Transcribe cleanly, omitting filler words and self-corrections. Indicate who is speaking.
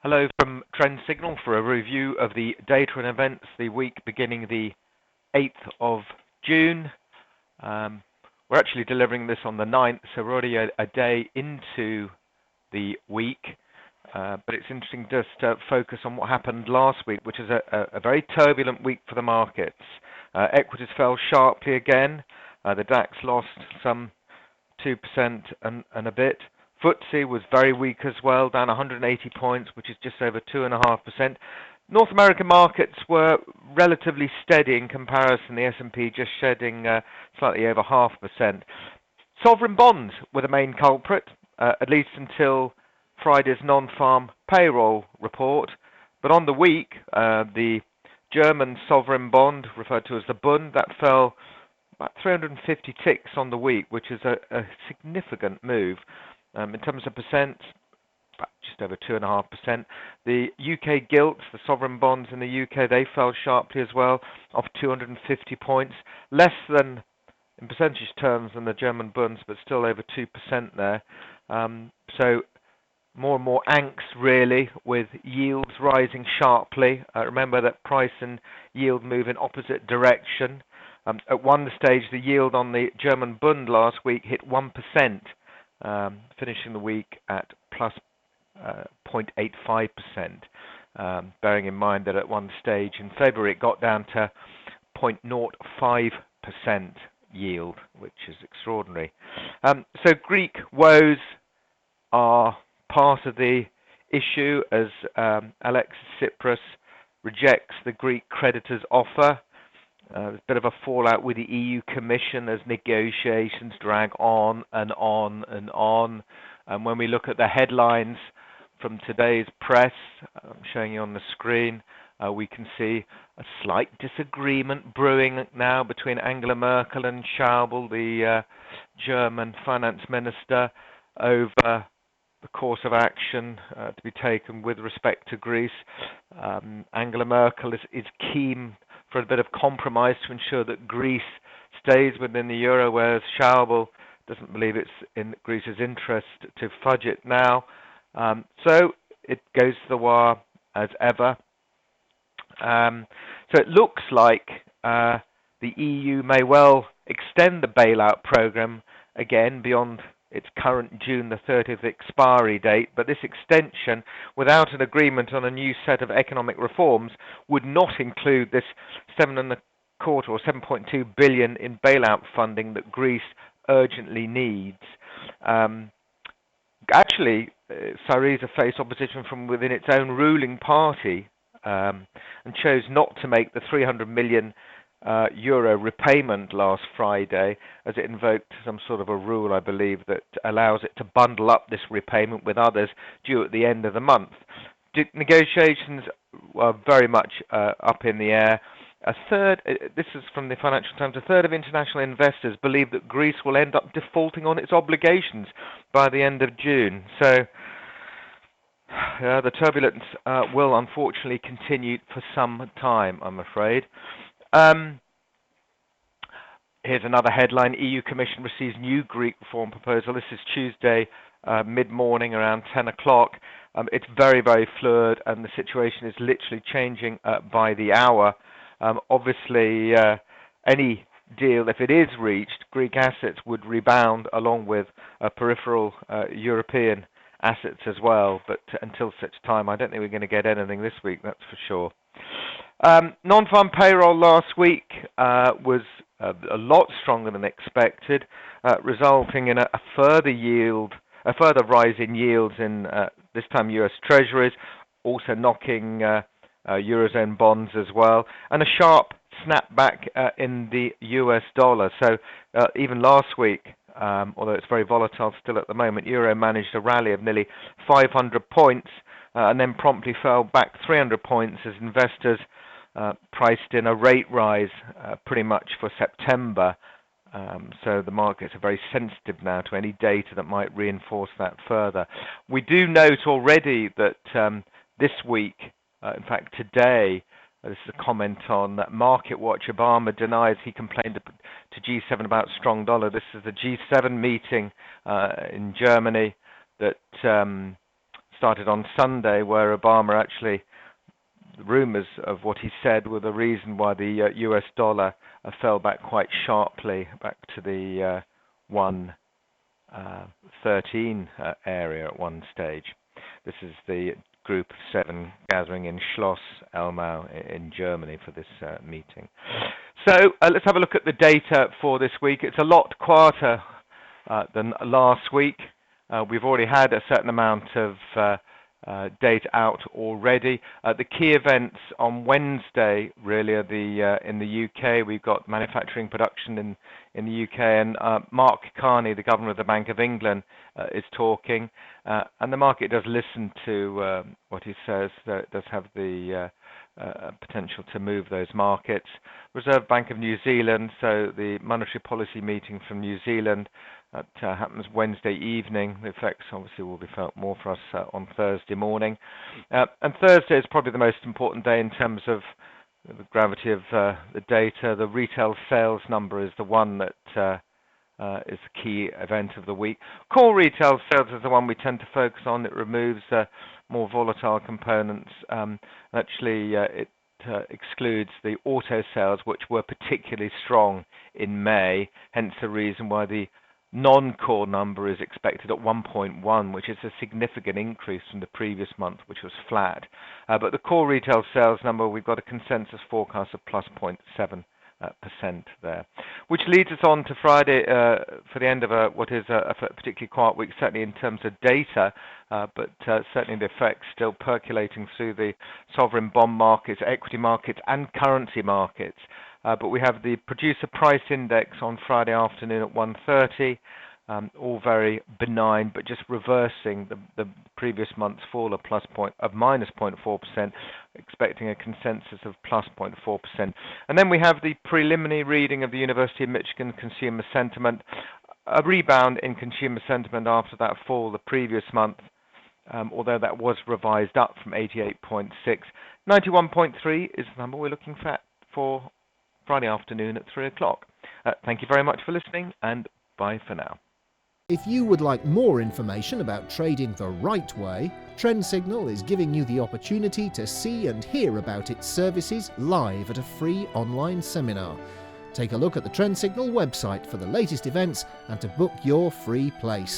Speaker 1: Hello from Trend Signal for a review of the data and events the week beginning the 8th of June. We're actually delivering this on the 9th, so we're already a day into the week. But it's interesting just to focus on what happened last week, which is a very turbulent week for the markets. Equities fell sharply again. The DAX lost some 2% and a bit. FTSE was very weak as well, down 180 points, which is just over 2.5%. North American markets were relatively steady in comparison, the S&P just shedding slightly over 0.5%. Sovereign bonds were the main culprit, at least until Friday's non-farm payroll report. But on the week, the German sovereign bond, referred to as the Bund, that fell about 350 ticks on the week, which is a significant move. In terms of percent, just over 2.5%. The UK gilts, the sovereign bonds in the UK, they fell sharply as well, off 250 points. Less than, in percentage terms, than the German bonds, but still over 2% there. So more and more angst, really, with yields rising sharply. Remember that price and yield move in opposite direction. At one stage, the yield on the German Bund last week hit 1%. Finishing the week at plus 0.85%, bearing in mind that at one stage in February it got down to 0.05% yield, which is extraordinary. So Greek woes are part of the issue as Alexis Tsipras rejects the Greek creditors' offer. There's a bit of a fallout with the EU Commission as negotiations drag on and on and on. And when we look at the headlines from today's press, I'm showing you on the screen, we can see a slight disagreement brewing now between Angela Merkel and Schäuble, the German finance minister, over the course of action to be taken with respect to Greece. Angela Merkel is keen for a bit of compromise to ensure that Greece stays within the euro, whereas Schäuble doesn't believe it's in Greece's interest to fudge it now. So it goes to the wire as ever. So it looks like the EU may well extend the bailout program again beyond its current June the 30th expiry date, but this extension, without an agreement on a new set of economic reforms, would not include this 7.25 or 7.2 billion in bailout funding that Greece urgently needs. Actually, Syriza faced opposition from within its own ruling party and chose not to make the 300 million euro repayment last Friday, as it invoked some sort of a rule, I believe, that allows it to bundle up this repayment with others due at the end of the month. Negotiations are very much up in the air. This is from the Financial Times, a third of international investors believe that Greece will end up defaulting on its obligations by the end of June. So the turbulence will unfortunately continue for some time, I'm afraid. Here's another headline. EU Commission receives new Greek reform proposal. This is Tuesday mid-morning around 10 o'clock. It's very, very fluid and the situation is literally changing by the hour. Obviously, any deal, if it is reached, Greek assets would rebound along with peripheral European assets as well. But until such time, I don't think we're going to get anything this week, that's for sure. Non-farm payroll last week was a lot stronger than expected, resulting in a further rise in yields in this time US Treasuries, also knocking Eurozone bonds as well, and a sharp snapback in the US dollar. So even last week, although it's very volatile still at the moment, Euro managed a rally of nearly 500 points and then promptly fell back 300 points as investors priced in a rate rise pretty much for September. So the markets are very sensitive now to any data that might reinforce that further. We do note already that this week, in fact today, this is a comment on that Market Watch. Obama denies he complained to G7 about strong dollar. This is the G7 meeting in Germany that started on Sunday, where Obama actually, the rumors of what he said were the reason why the US dollar fell back quite sharply back to the 113 area at one stage. This is the group of 7 gathering in Schloss Elmau in Germany for this meeting. So let's have a look at the data for this week. It's a lot quieter than last week. We've already had a certain amount of data out already. The key events on Wednesday really are in the UK. We've got manufacturing production in the UK, and Mark Carney, the Governor of the Bank of England, is talking, and the market does listen to what he says. It does have the potential to move those markets. Reserve Bank of New Zealand, so the monetary policy meeting from New Zealand, that happens Wednesday evening. The effects obviously will be felt more for us on Thursday morning. And Thursday is probably the most important day in terms of the gravity of the data. The retail sales number is the one that is the key event of the week. Core retail sales is the one we tend to focus on. It removes more volatile components. Actually, it excludes the auto sales, which were particularly strong in May, hence the reason why the non-core number is expected at 1.1, which is a significant increase from the previous month, which was flat. But the core retail sales number, we've got a consensus forecast of plus 0.7% there, which leads us on to Friday for the end of what is a particularly quiet week, certainly in terms of data, but certainly the effects still percolating through the sovereign bond markets, equity markets, and currency markets. But we have the producer price index on Friday afternoon at 1:30, all very benign, but just reversing the previous month's fall of minus 0.4%, expecting a consensus of plus 0.4%. And then we have the preliminary reading of the University of Michigan consumer sentiment, a rebound in consumer sentiment after that fall the previous month, although that was revised up from 88.6. 91.3 is the number we're looking for Friday afternoon at 3 o'clock. Thank you very much for listening, and bye for now.
Speaker 2: If you would like more information about trading the right way, Trend Signal is giving you the opportunity to see and hear about its services live at a free online seminar. Take a look at the Trend Signal website for the latest events and to book your free place.